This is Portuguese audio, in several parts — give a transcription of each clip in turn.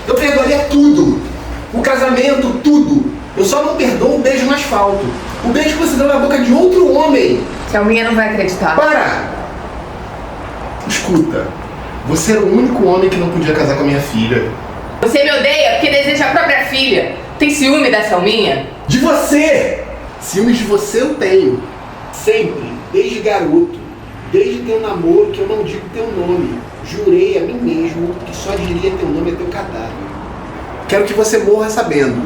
Eu perdoaria tudo. O casamento, tudo. Eu só não perdoo o beijo no asfalto. O beijo que você deu na boca de outro homem. Selminha não vai acreditar. Para! Escuta, você era o único homem que não podia casar com a minha filha. Você me odeia porque deseja a própria filha. Tem ciúme da Selminha? De você! Ciúmes de você eu tenho. Sempre, desde garoto. Desde teu namoro que eu não digo teu nome. Jurei a mim mesmo que só diria teu nome a teu cadáver. Quero que você morra sabendo.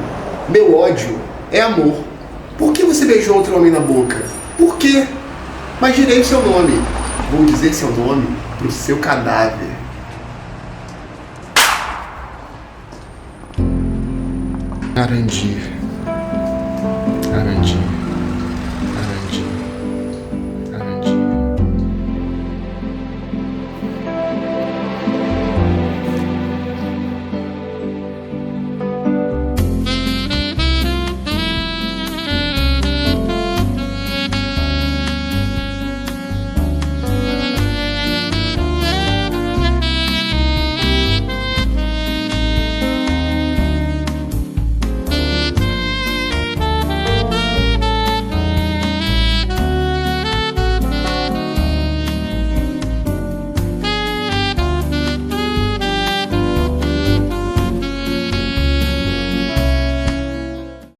Meu ódio é amor. Por que você beijou outro homem na boca? Por quê? Mas direi o seu nome. Vou dizer seu nome pro seu cadáver. Arandir. Arandir.